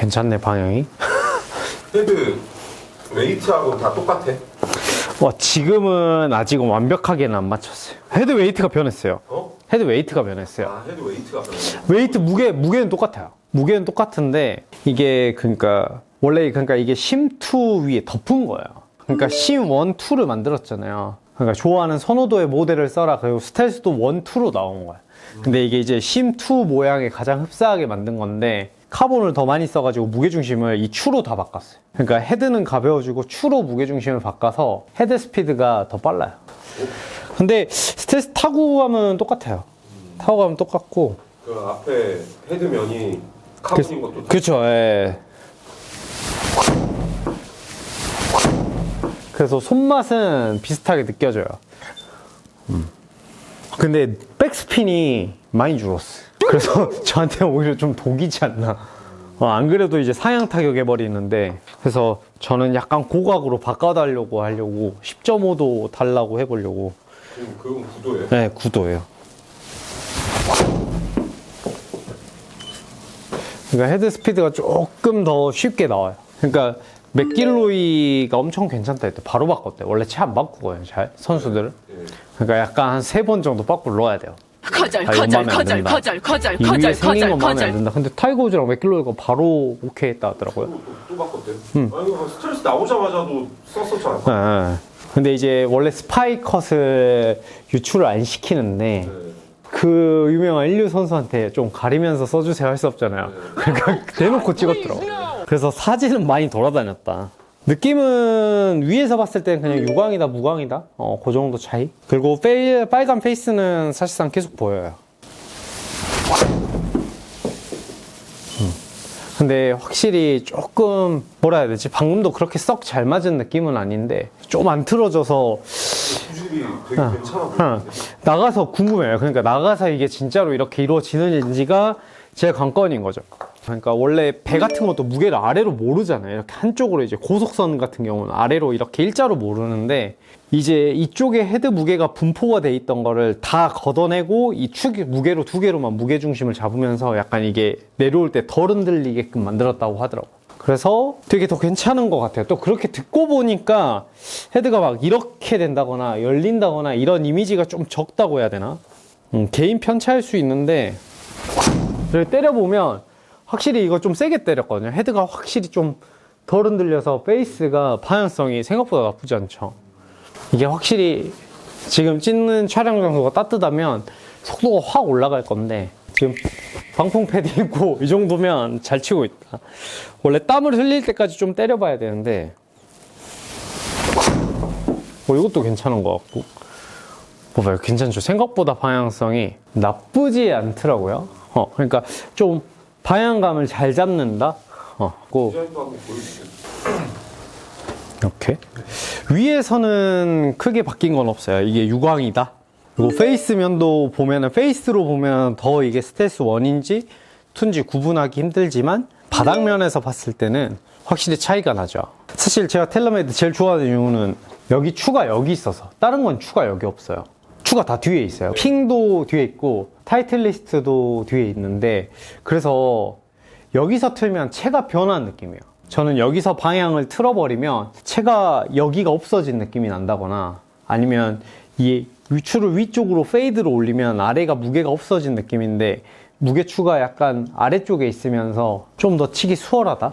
괜찮네 방향이. 헤드 웨이트하고 다 똑같아? 와, 지금은 아직은 완벽하게는 안 맞췄어요. 헤드 웨이트가 변했어요. 헤드 웨이트가 변했어요. 아, 헤드 웨이트가 변했어. 웨이트 무게는 똑같아요. 무게는 똑같은데 이게 그러니까 원래 그러니까 이게 심2 위에 덮은 거예요. 그러니까 심1, 2를 만들었잖아요. 그러니까 좋아하는 선호도의 모델을 써라. 그리고 스텔스도 1, 2로 나온 거야. 근데 이게 이제 심2 모양에 가장 흡사하게 만든 건데 카본을 더 많이 써가지고 무게중심을 이 추로 다 바꿨어요. 그러니까 헤드는 가벼워지고 추로 무게중심을 바꿔서 헤드 스피드가 더 빨라요. 근데 스텔스 타고 가면 똑같아요. 타고 가면 똑같고. 그 앞에 헤드면이 카본인 것도 그쵸, 예. 그래서 손맛은 비슷하게 느껴져요. 근데 백스핀이 많이 줄었어. 그래서 저한테 오히려 좀 독이지 않나. 안 그래도 이제 상향 타격 해버리는데, 그래서 저는 약간 고각으로 바꿔달라고 하려고 10.5도 달라고 해보려고. 그건 구도예요? 네, 구도예요. 그러니까 헤드 스피드가 조금 더 쉽게 나와요. 그러니까 맥길로이가 엄청 괜찮다 했대. 바로 바꿨대. 원래 차 안 바꾸거든요, 잘 선수들은. 그러니까 약간 한 3번 정도 바꾸러 넣어야 돼요. 거절, 이건 거절, 마음에 안 거절, 든다. 거절, 거절, 이 위에 거절, 생긴 거절, 건 마음에 안 거절. 든다. 근데 타이거 우즈랑 맥길로이가 바로 오케이 했다 하더라고요. 또 바꿨대요? 아니, 이거 스트레스 나오자마자도 썼었잖아. 네. 근데 이제 원래 스파이컷을 유출을 안 시키는데 그 유명한 인류 선수한테 좀 가리면서 써주세요 할 수 없잖아요. 그러니까 대놓고 찍었더라고. 그래서 사진은 많이 돌아다녔다. 느낌은 위에서 봤을 때는 그냥 유광이다 무광이다, 그 정도 차이. 그리고 빨간 페이스는 사실상 계속 보여요. 근데 확실히 조금 뭐라 해야 되지, 방금도 그렇게 썩 잘 맞은 느낌은 아닌데 좀 안 틀어져서 수줍이 되게 괜찮아 보이는데. 나가서 궁금해요. 그러니까 나가서 이게 진짜로 이렇게 이루어지는지가 제 관건인 거죠. 그러니까 원래 배 같은 것도 무게를 아래로 모르잖아요. 이렇게 한쪽으로, 이제 고속선 같은 경우는 아래로 이렇게 일자로 모르는데, 이제 이쪽에 헤드 무게가 분포가 돼 있던 거를 다 걷어내고 이 축 무게로 2개로만 무게 중심을 잡으면서 약간 이게 내려올 때 덜 흔들리게끔 만들었다고 하더라고요. 그래서 되게 더 괜찮은 것 같아요. 또 그렇게 듣고 보니까 헤드가 막 이렇게 된다거나 열린다거나 이런 이미지가 좀 적다고 해야 되나? 개인 편차일 수 있는데, 이렇게 때려보면 확실히 이거 좀 세게 때렸거든요. 헤드가 확실히 좀 덜 흔들려서 베이스가 방향성이 생각보다 나쁘지 않죠. 이게 확실히 지금 찍는 촬영 장소가 따뜻하면 속도가 확 올라갈 건데, 지금 방풍 패드 입고 이 정도면 잘 치고 있다. 원래 땀을 흘릴 때까지 좀 때려봐야 되는데, 이것도 괜찮은 것 같고. 봐봐요, 괜찮죠? 생각보다 방향성이 나쁘지 않더라고요. 그러니까 좀 방향감을 잘 잡는다. 디자인도 한번 보여주세요. 이렇게 위에서는 크게 바뀐 건 없어요. 이게 유광이다. 그리고 페이스면도 보면은, 페이스로 보면 더 이게 스텔스 1인지 2인지 구분하기 힘들지만 바닥면에서 봤을 때는 확실히 차이가 나죠. 사실 제가 텔러메이드 제일 좋아하는 이유는 여기 추가 여기 있어서, 다른 건 추가 여기 없어요. 추가 다 뒤에 있어요. 핑도 뒤에 있고 타이틀리스트도 뒤에 있는데, 그래서 여기서 틀면 채가 변한 느낌이에요. 저는 여기서 방향을 틀어버리면 채가 여기가 없어진 느낌이 난다거나, 아니면 이 위추를 위쪽으로 페이드로 올리면 아래가 무게가 없어진 느낌인데, 무게추가 약간 아래쪽에 있으면서 좀 더 치기 수월하다.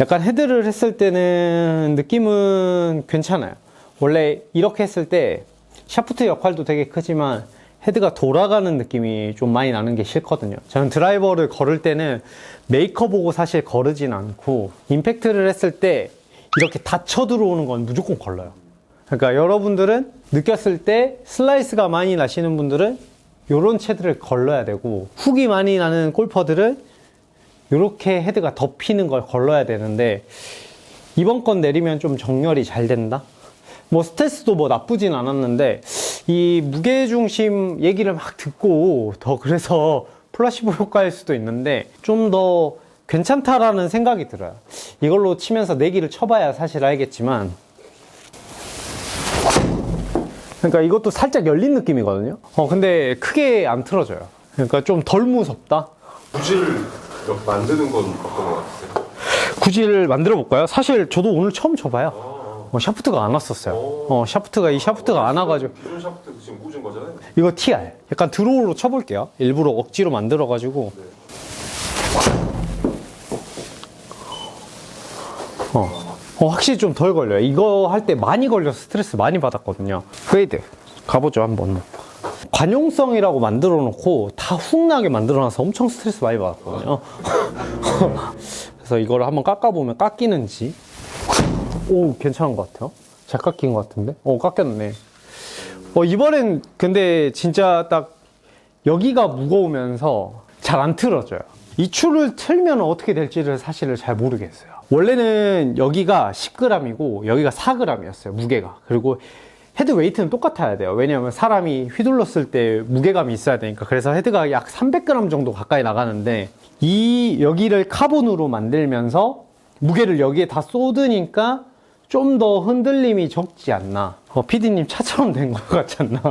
약간 헤드를 했을 때는 느낌은 괜찮아요. 원래 이렇게 했을 때 샤프트 역할도 되게 크지만 헤드가 돌아가는 느낌이 좀 많이 나는 게 싫거든요. 저는 드라이버를 걸을 때는 메이커 보고 사실 거르진 않고, 임팩트를 했을 때 이렇게 닫혀 들어오는 건 무조건 걸러요. 그러니까 여러분들은 느꼈을 때 슬라이스가 많이 나시는 분들은 이런 채들을 걸러야 되고, 훅이 많이 나는 골퍼들은 이렇게 헤드가 덮이는 걸 걸러야 되는데, 이번 건 내리면 좀 정렬이 잘 된다? 뭐 스텔스도 뭐 나쁘진 않았는데, 이 무게중심 얘기를 막 듣고 더 그래서 플라시보 효과일 수도 있는데 좀 더 괜찮다라는 생각이 들어요. 이걸로 치면서 내기를 쳐봐야 사실 알겠지만, 그러니까 이것도 살짝 열린 느낌이거든요. 근데 크게 안 틀어져요. 그러니까 좀 덜 무섭다. 부질 만드는 건 어떤 것 같으세요? 구지를 만들어 볼까요? 사실 저도 오늘 처음 쳐봐요. 샤프트가 안 왔었어요. 샤프트가 안 와가지고. 기존 샤프트 지금 꽂은 거잖아요. 이거 TR. 약간 드로우로 쳐볼게요. 일부러 억지로 만들어가지고. 확실히 좀 덜 걸려요. 이거 할 때 많이 걸려서 스트레스 많이 받았거든요. 페이드. 가보죠, 한번. 관용성이라고 만들어 놓고 다 훅나게 만들어 놔서 엄청 스트레스 많이 받았거든요. 그래서 이거를 한번 깎아보면 깎이는지. 오, 괜찮은 것 같아요. 잘 깎인 것 같은데? 깎였네. 이번엔 근데 진짜 딱 여기가 무거우면서 잘 안 틀어져요. 이 줄을 틀면 어떻게 될지를 사실을 잘 모르겠어요. 원래는 여기가 10g이고 여기가 4g이었어요, 무게가. 그리고 헤드 웨이트는 똑같아야 돼요. 왜냐하면 사람이 휘둘렀을 때 무게감이 있어야 되니까. 그래서 헤드가 약 300g 정도 가까이 나가는데 이 여기를 카본으로 만들면서 무게를 여기에 다 쏟으니까 좀 더 흔들림이 적지 않나. PD님 차처럼 된 것 같지 않나.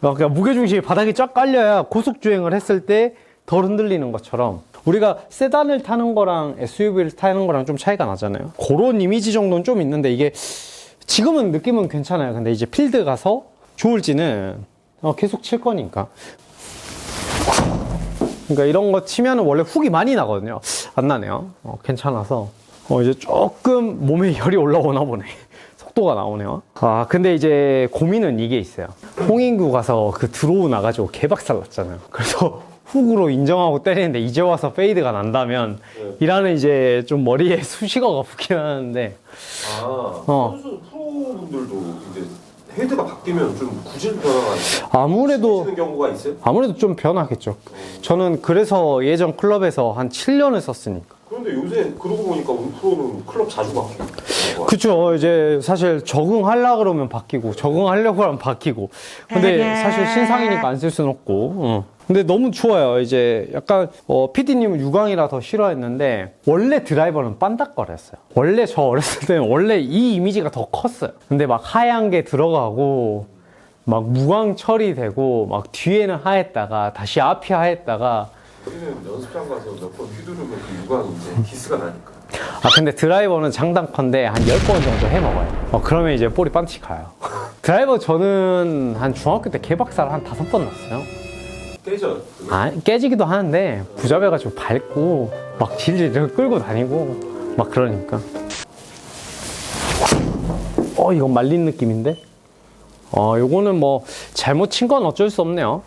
그러니까 무게중심이 바닥에 쫙 깔려야 고속주행을 했을 때 덜 흔들리는 것처럼 우리가 세단을 타는 거랑 SUV를 타는 거랑 좀 차이가 나잖아요. 그런 이미지 정도는 좀 있는데 이게 지금은 느낌은 괜찮아요. 근데 이제 필드 가서 좋을지는 계속 칠 거니까. 그러니까 이런 거 치면은 원래 훅이 많이 나거든요. 안 나네요. 괜찮아서. 이제 조금 몸에 열이 올라오나 보네. 속도가 나오네요. 근데 이제 고민은 이게 있어요. 홍인구 가서 그 드로우 나가지고 개박살 났잖아요. 그래서 훅으로 인정하고 때리는데 이제 와서 페이드가 난다면 이라는 이제 좀 머리에 수식어가 붙긴 하는데. 선수 프로분들도 이제 헤드가 바뀌면 좀 구질 변화가 아무래도 심해지는 경우가 있어요? 아무래도 좀 변하겠죠. 저는 그래서 예전 클럽에서 한 7년을 썼으니까. 그런데 요새 그러고 보니까 우리 프로는 클럽 자주 바뀌고. 그쵸. 이제 사실 적응하려고 그러면 바뀌고, 적응하려고 하면 바뀌고. 근데 사실 신상이니까 안 쓸 수는 없고. 근데 너무 좋아요. 이제 약간, PD님은 유광이라 더 싫어했는데, 원래 드라이버는 빤딱거렸어요. 원래 저 어렸을 때는 원래 이 이미지가 더 컸어요. 근데 막 하얀 게 들어가고, 막 무광 처리되고, 막 뒤에는 하였다가, 다시 앞이 하였다가, 우리는 연습장 가서 몇 번 휘두르면 그 유광이 이제 기스가 나니까. 근데 드라이버는 장단컨대 한 10번 정도 해 먹어요. 그러면 이제 볼이 빤치 가요. 드라이버 저는 한 중학교 때 개박살 한 5번 났어요. 깨져. 깨지기도 하는데 부잡해가지고 밟고 막 질질 끌고 다니고 막 그러니까. 이건 말린 느낌인데? 요거는 뭐 잘못 친 건 어쩔 수 없네요.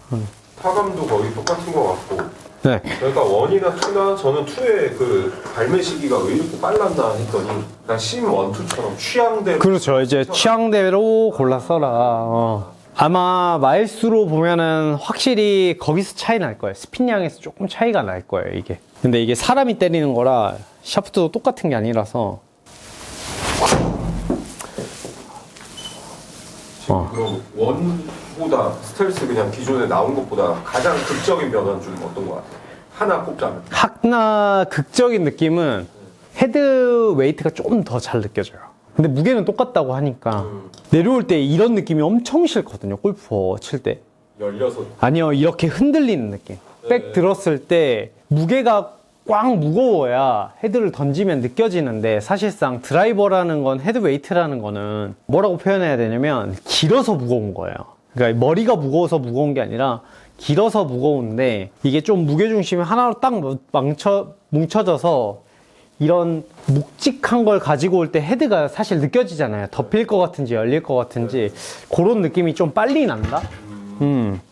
타감도 거의 똑같은 것 같고. 네. 그러니까 원이나 투나 저는 투의 그 발매 시기가 왜 이렇게 빨랐나 했더니 그냥 심 원투처럼 취향대로. 그렇죠. 이제 취향대로 골라 써라. 아마 마일수로 보면은 확실히 거기서 차이 날 거예요. 스핀량에서 조금 차이가 날 거예요, 이게. 근데 이게 사람이 때리는 거라 샤프트도 똑같은 게 아니라서. 그럼 원보다 스텔스 그냥 기존에 나온 것보다 가장 극적인 변화는 좀 어떤 것 같아요? 하나 꼽자면. 하나 극적인 느낌은 헤드 웨이트가 조금 더 잘 느껴져요. 근데 무게는 똑같다고 하니까 내려올 때 이런 느낌이 엄청 싫거든요. 골프 칠 때. 열려서. 아니요, 이렇게 흔들리는 느낌. 백 들었을 때 무게가 꽉 무거워야 헤드를 던지면 느껴지는데 사실상 드라이버라는 건 헤드 웨이트라는 거는 뭐라고 표현해야 되냐면 길어서 무거운 거예요. 그러니까 머리가 무거워서 무거운 게 아니라 길어서 무거운데 이게 좀 무게중심이 하나로 딱 뭉쳐져서 이런 묵직한 걸 가지고 올 때 헤드가 사실 느껴지잖아요. 덮일 것 같은지 열릴 것 같은지 그런 느낌이 좀 빨리 난다?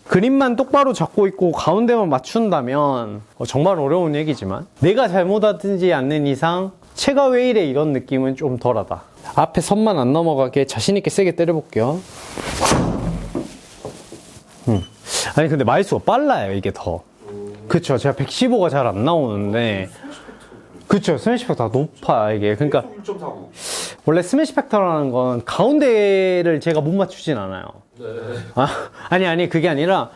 그림만 똑바로 잡고 있고 가운데만 맞춘다면 정말 어려운 얘기지만 내가 잘못하지 않는 이상 체가 왜 이래 이런 느낌은 좀 덜하다. 앞에 선만 안 넘어가게 자신있게 세게 때려볼게요. 아니 근데 마일수가 빨라요 이게 더. 그쵸, 제가 115가 잘 안 나오는데 그쵸, 스매시 팩터가 높아 이게. 그러니까 1.49. 원래 스매시 팩터라는 건 가운데를 제가 못 맞추진 않아요. 네. 아니 그게 아니라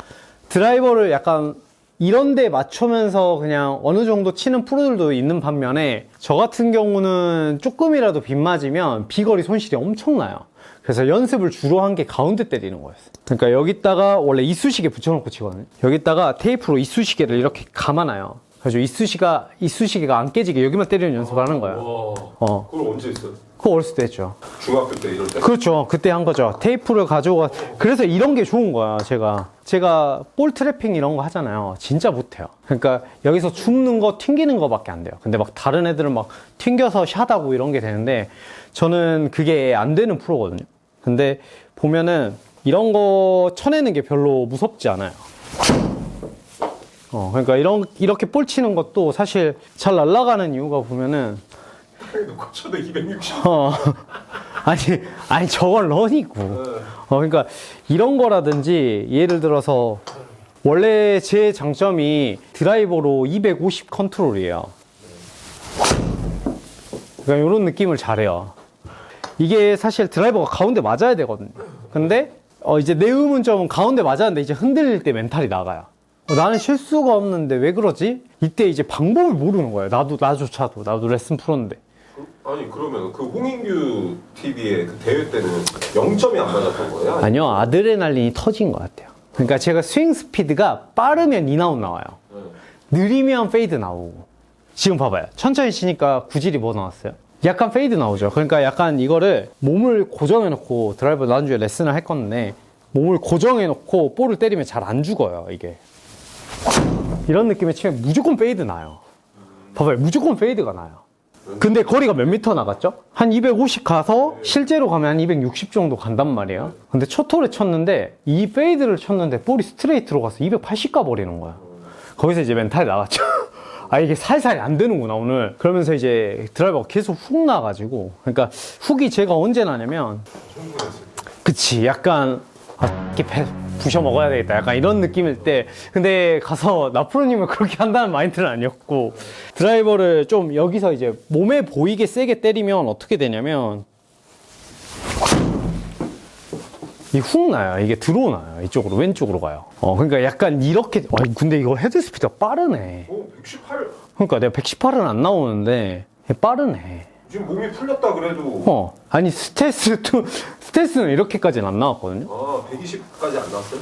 드라이버를 약간 이런 데 맞추면서 그냥 어느 정도 치는 프로들도 있는 반면에 저 같은 경우는 조금이라도 빗 맞으면 비거리 손실이 엄청나요. 그래서 연습을 주로 한 게 가운데 때리는 거였어요. 그러니까 여기다가 원래 이쑤시개 붙여놓고 치거든요. 여기다가 테이프로 이쑤시개를 이렇게 감아놔요. 그래서 이쑤시개가 안 깨지게 여기만 때리는 연습을 하는 거야. 그걸 언제 했어요? 그거 어렸을 때 했죠. 중학교 때 이럴 때? 그렇죠. 그때 한 거죠. 테이프를 가져와. 그래서 이런 게 좋은 거야, 제가 볼 트래핑 이런 거 하잖아요. 진짜 못해요. 그러니까 여기서 죽는 거, 튕기는 거밖에 안 돼요. 근데 막 다른 애들은 막 튕겨서 샷하고 이런 게 되는데 저는 그게 안 되는 프로거든요. 근데 보면은 이런 거 쳐내는 게 별로 무섭지 않아요. 그러니까 이렇게 볼 치는 것도 사실 잘 날아가는 이유가 보면은 놓고 쳐도 260. 아니 저건 런이고. 그러니까 이런 거라든지 예를 들어서 원래 제 장점이 드라이버로 250 컨트롤이에요. 그러니까 이런 느낌을 잘해요. 이게 사실 드라이버가 가운데 맞아야 되거든요. 근데 이제 내 의문점은 가운데 맞았는데 이제 흔들릴 때 멘탈이 나가요. 나는 실수가 없는데 왜 그러지? 이때 이제 방법을 모르는 거예요. 나도 레슨 프로인데. 아니 그러면 그 홍인규 TV의 그 대회 때는 0점이 안 맞았던 거예요? 아니요, 아드레날린이 터진 것 같아요. 그러니까 제가 스윙 스피드가 빠르면 인아웃 나와요. 느리면 페이드 나오고. 지금 봐봐요. 천천히 치니까 구질이 뭐 나왔어요? 약간 페이드 나오죠. 그러니까 약간 이거를 몸을 고정해 놓고 드라이버 나중에 레슨을 할 건데 몸을 고정해 놓고 볼을 때리면 잘 안 죽어요, 이게. 이런 느낌의 치면 무조건 페이드 나요. 봐봐요, 무조건 페이드가 나요. 근데 거리가 몇 미터 나갔죠? 한 250 가서 실제로 가면 한 260 정도 간단 말이에요. 근데 첫 홀에 쳤는데 이 페이드를 쳤는데 볼이 스트레이트로 가서 280 가버리는 거야. 거기서 이제 멘탈이 나갔죠. 이게 살살이 안 되는구나 오늘. 그러면서 이제 드라이버가 계속 훅 나가지고, 그러니까 훅이 제가 언제 나냐면 그치, 약간 이렇게 부셔 먹어야 되겠다, 약간 이런 느낌일 때. 근데 가서 나프로님은 그렇게 한다는 마인드는 아니었고, 드라이버를 좀 여기서 이제 몸에 보이게 세게 때리면 어떻게 되냐면 이 훅 나요. 이게 들어오나요, 이쪽으로, 왼쪽으로 가요. 그러니까 약간 이렇게. 근데 이거 헤드 스피드가 빠르네. 118. 그러니까 내가 118은 안 나오는데 빠르네. 지금 몸이 풀렸다 그래도. 아니 스텔스는 이렇게까지는 안 나왔거든요. 120까지 안 나왔어요?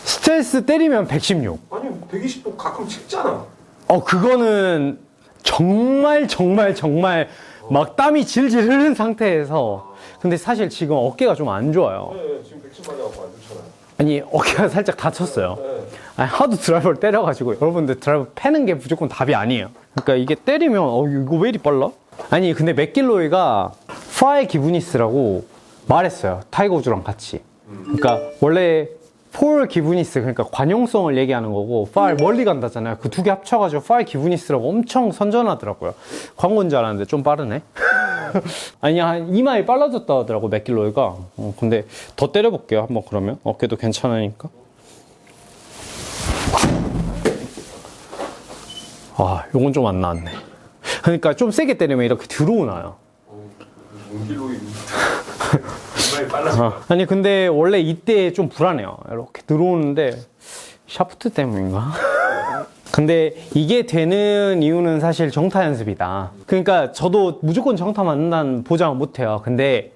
스텔스 때리면 116. 아니 120도 가끔 찍잖아. 그거는 정말 막 땀이 질질 흐른 상태에서. 근데 사실 지금 어깨가 좀 안 좋아요. 네, 지금 110 맞아갖고 안 좋잖아요. 아니, 어깨가 살짝 다쳤어요. 네. 하도 드라이버를 때려가지고. 여러분들 드라이버 패는 게 무조건 답이 아니에요. 그러니까 이게 때리면 이거 왜 이리 빨라? 아니, 근데 맥길로이가 파의 기브니스라고 말했어요, 타이거 우즈랑 같이. 그러니까 원래 폴 기브니스, 그러니까 관용성을 얘기하는 거고, 파를 멀리 간다잖아요. 그 두 개 합쳐가지고 파의 기브니스라고 엄청 선전하더라고요. 광고인 줄 알았는데 좀 빠르네. 아니, 한 2마일 빨라졌다 하더라고, 맥길로이가. 근데 더 때려볼게요, 한번. 그러면 어깨도 괜찮으니까. 요건 좀 안 나왔네. 그러니까 좀 세게 때리면 이렇게 들어오나요. 홍길로이 2마일 빨라져. 아니, 근데 원래 이때 좀 불안해요. 이렇게 들어오는데 샤프트 때문인가? 근데 이게 되는 이유는 사실 정타 연습이다. 그러니까 저도 무조건 정타 맞는다는 보장은 못해요. 근데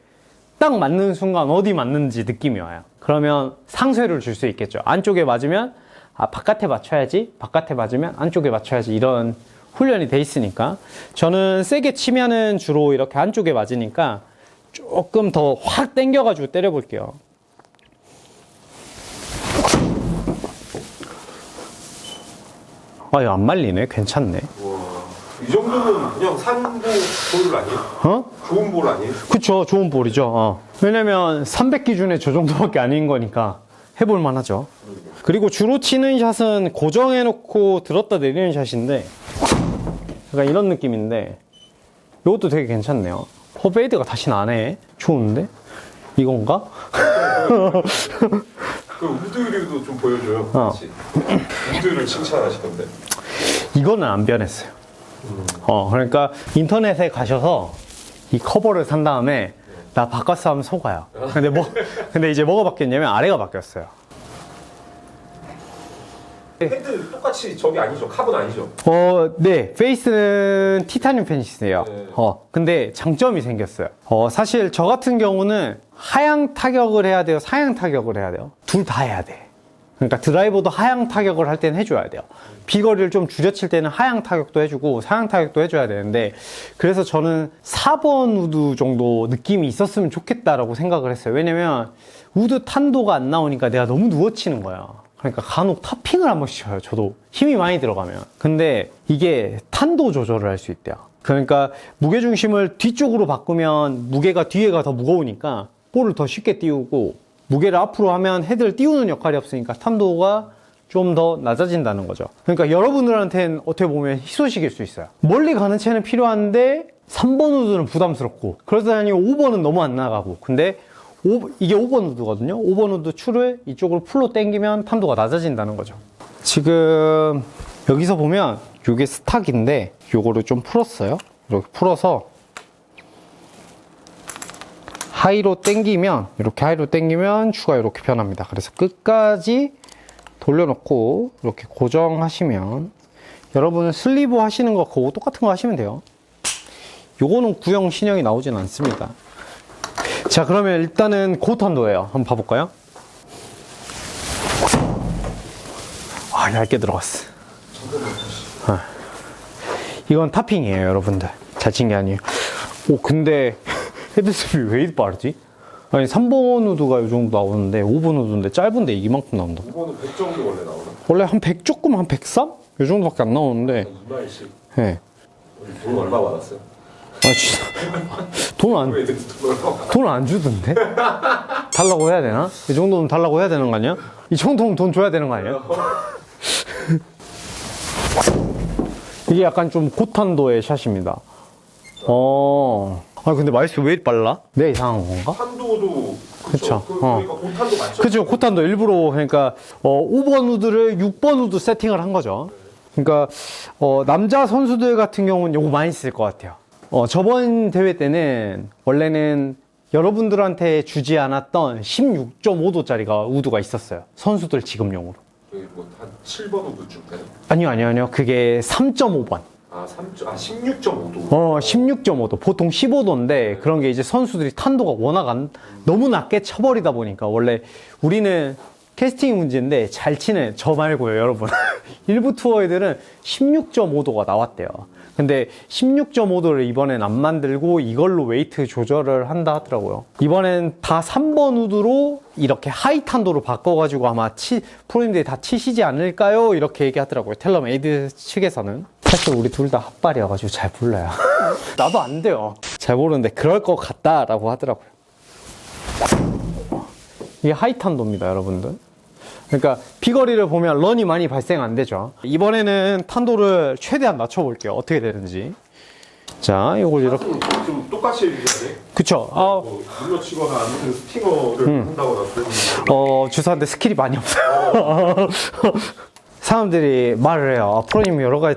딱 맞는 순간 어디 맞는지 느낌이 와요. 그러면 상쇄를 줄 수 있겠죠. 안쪽에 맞으면 바깥에 맞춰야지, 바깥에 맞으면 안쪽에 맞춰야지, 이런 훈련이 돼 있으니까. 저는 세게 치면은 주로 이렇게 안쪽에 맞으니까 조금 더 확 당겨가지고 때려볼게요. 이거 안 말리네. 괜찮네. 이 정도면 그냥 산보 볼 아니에요? 좋은 볼 아니에요? 그쵸, 좋은 볼이죠. 왜냐면 300 기준에 저 정도밖에 아닌 거니까 해볼만 하죠. 그리고 주로 치는 샷은 고정해놓고 들었다 내리는 샷인데, 약간 이런 느낌인데, 이것도 되게 괜찮네요. 페이드가 다시 나네. 좋은데? 이건가? 그 우드 리뷰도 좀 보여줘요. 같이. 우드를 칭찬하시던데. 이거는 안 변했어요. 그러니까 인터넷에 가셔서 이 커버를 산 다음에 나 바꿨어 하면 속아요. 근데 이제 뭐가 바뀌었냐면 아래가 바뀌었어요. 헤드 똑같이 저기 아니죠? 카본 아니죠? 네. 페이스는 티타늄 페니스예요. 네. 근데 장점이 생겼어요. 사실 저 같은 경우는 하향 타격을 해야 돼요, 사향 타격을 해야 돼요? 둘 다 해야 돼. 그러니까 드라이버도 하향 타격을 할 때는 해줘야 돼요. 비거리를 좀 줄여칠 때는 하향 타격도 해주고 상향 타격도 해줘야 되는데, 그래서 저는 4번 우드 정도 느낌이 있었으면 좋겠다라고 생각을 했어요. 왜냐면 우드 탄도가 안 나오니까 내가 너무 누워치는 거야. 그러니까 간혹 타핑을 한 번씩 쳐요. 저도 힘이 많이 들어가면. 근데 이게 탄도 조절을 할 수 있대요. 그러니까 무게중심을 뒤쪽으로 바꾸면 무게가 뒤에가 더 무거우니까 볼을 더 쉽게 띄우고, 무게를 앞으로 하면 헤드를 띄우는 역할이 없으니까 탄도가 좀 더 낮아진다는 거죠. 그러니까 여러분들한테는 어떻게 보면 희소식일 수 있어요. 멀리 가는 채는 필요한데 3번 우드는 부담스럽고, 그러다 보니 5번은 너무 안 나가고. 근데 이게 5번 우드거든요. 5번 우드 추를 이쪽으로 풀로 당기면 탄도가 낮아진다는 거죠. 지금 여기서 보면 이게 스탁인데 요거를 좀 풀었어요. 이렇게 풀어서 하이로 당기면, 이렇게 하이로 당기면 추가 이렇게 변합니다. 그래서 끝까지 돌려놓고 이렇게 고정하시면, 여러분은 슬리브 하시는 거 그거 똑같은 거 하시면 돼요. 요거는 구형 신형이 나오진 않습니다. 자, 그러면 일단은 고탄도예요. 한번 봐볼까요? 아, 얇게 들어갔어. 이건 타핑이에요, 여러분들. 잘 친 게 아니에요. 오, 근데 헤드스피드 왜 이리 빠르지? 아니, 3번 우드가 이 정도 나오는데 5번 우드인데 짧은데 이만큼 나온다. 5번은 100 정도 원래 나오나? 원래 한 100 조금, 한 103? 이 정도밖에 안 나오는데. 2만씩. 네. 돈 얼마 받았어요? 아, 진짜. 돈 돈을 안 주던데? 달라고 해야 되나? 이 정도면 달라고 해야 되는 거 아니야? 이 정도면 돈 줘야 되는 거 아니야? 이게 약간 좀 고탄도의 샷입니다. 아, 근데 마이스 왜 이리 빨라? 내가 이상한 건가? 탄도도 그쵸. 그러니까 고탄도 맞죠? 그죠. 고탄도 일부러, 그러니까 5번 우드를 6번 우드 세팅을 한 거죠. 그러니까 남자 선수들 같은 경우는 요거 많이 쓸 것 같아요. 저번 대회 때는 원래는 여러분들한테 주지 않았던 16.5도짜리가 우드가 있었어요. 선수들 지급용으로. 여기 뭐한 7번 우드 줄 때는? 아니요. 그게 3.5번. 아, 16.5도. 16.5도. 보통 15도인데 그런 게 이제 선수들이 탄도가 워낙 너무 낮게 쳐버리다 보니까, 원래 우리는 캐스팅 문제인데 잘 치는 저 말고요, 여러분. 일부 투어 애들은 16.5도가 나왔대요. 근데 16.5도를 이번엔 안 만들고 이걸로 웨이트 조절을 한다 하더라고요. 이번엔 다 3번 우드로 이렇게 하이 탄도로 바꿔가지고 아마 프로님들이 다 치시지 않을까요? 이렇게 얘기하더라고요. 텔러메이드 측에서는. 사실 우리 둘 다 핫발이어가지고 잘 몰라요. 나도 안 돼요. 잘 모르는데 그럴 것 같다라고 하더라고요. 이게 하이 탄도입니다, 여러분들. 그러니까 비거리를 보면 런이 많이 발생 안 되죠. 이번에는 탄도를 최대한 낮춰볼게요. 어떻게 되는지. 자, 이걸 이렇게. 좀 똑같이 해주셔야 돼? 그쵸. 눌러치거나 아니면 스팅어를 한다거나 그런. 주사한테 스킬이 많이 없어요. 사람들이 말을 해요. 프로님이 여러 가지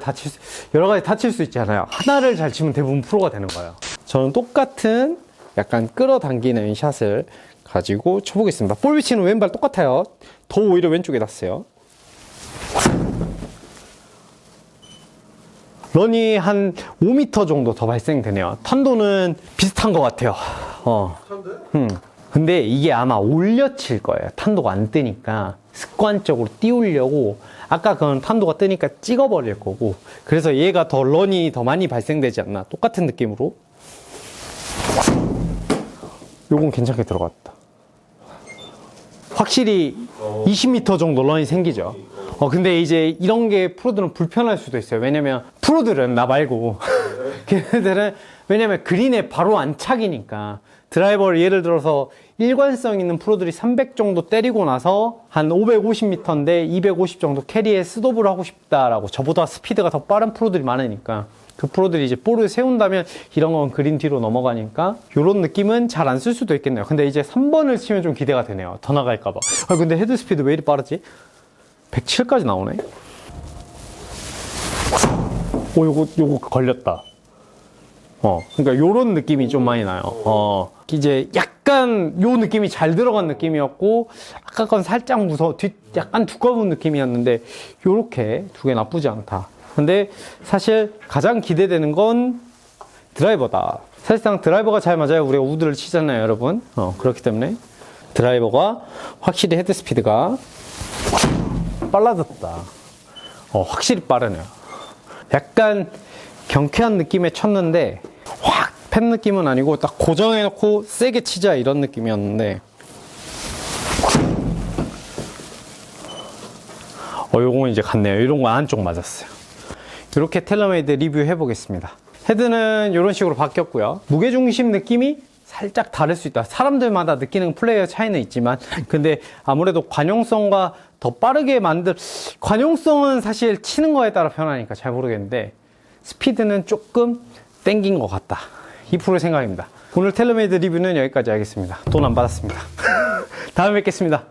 다칠 수 있잖아요. 하나를 잘 치면 대부분 프로가 되는 거예요. 저는 똑같은 약간 끌어당기는 샷을 가지고 쳐보겠습니다. 볼 위치는 왼발 똑같아요. 더 오히려 왼쪽에 놨어요. 런이 한 5m 정도 더 발생되네요. 탄도는 비슷한 것 같아요. 근데 이게 아마 올려 칠 거예요. 탄도가 안 뜨니까 습관적으로 띄우려고, 아까 그건 탄도가 뜨니까 찍어버릴 거고, 그래서 얘가 더 런이 더 많이 발생되지 않나. 똑같은 느낌으로. 요건 괜찮게 들어갔다. 확실히 20m 정도 런이 생기죠. 근데 이제 이런 게 프로들은 불편할 수도 있어요. 왜냐면 프로들은, 나 말고 걔네들은, 왜냐면 그린에 바로 안착이니까, 드라이버를 예를 들어서 일관성 있는 프로들이 300 정도 때리고 나서 한 550m인데 250 정도 캐리에 스톱을 하고 싶다라고, 저보다 스피드가 더 빠른 프로들이 많으니까 그 프로들이 이제 볼을 세운다면 이런 건 그린 뒤로 넘어가니까 이런 느낌은 잘 안 쓸 수도 있겠네요. 근데 이제 3번을 치면 좀 기대가 되네요. 더 나갈까봐. 근데 헤드 스피드 왜 이리 빠르지? 107까지 나오네. 요거 걸렸다. 그러니까 요런 느낌이 좀 많이 나요. 이제 약간 요 느낌이 잘 들어간 느낌이었고, 아까 건 살짝 약간 두꺼운 느낌이었는데, 요렇게 두 개 나쁘지 않다. 근데 사실 가장 기대되는 건 드라이버다. 사실상 드라이버가 잘 맞아요. 우리가 우드를 치잖아요, 여러분. 그렇기 때문에 드라이버가 확실히 헤드 스피드가 빨라졌다. 확실히 빠르네요. 약간 경쾌한 느낌에 쳤는데 확 팬 느낌은 아니고 딱 고정해놓고 세게 치자 이런 느낌이었는데 요거는 이제 갔네요. 이런 거 안쪽 맞았어요. 이렇게 텔러메이드 리뷰해 보겠습니다. 헤드는 이런 식으로 바뀌었고요. 무게중심 느낌이 살짝 다를 수 있다. 사람들마다 느끼는 플레이어 차이는 있지만 근데 아무래도 관용성과 더 빠르게 관용성은 사실 치는 거에 따라 변하니까 잘 모르겠는데 스피드는 조금 땡긴 것 같다. 2% 생각입니다. 오늘 텔러메이드 리뷰는 여기까지 하겠습니다. 돈 안 받았습니다. 다음에 뵙겠습니다.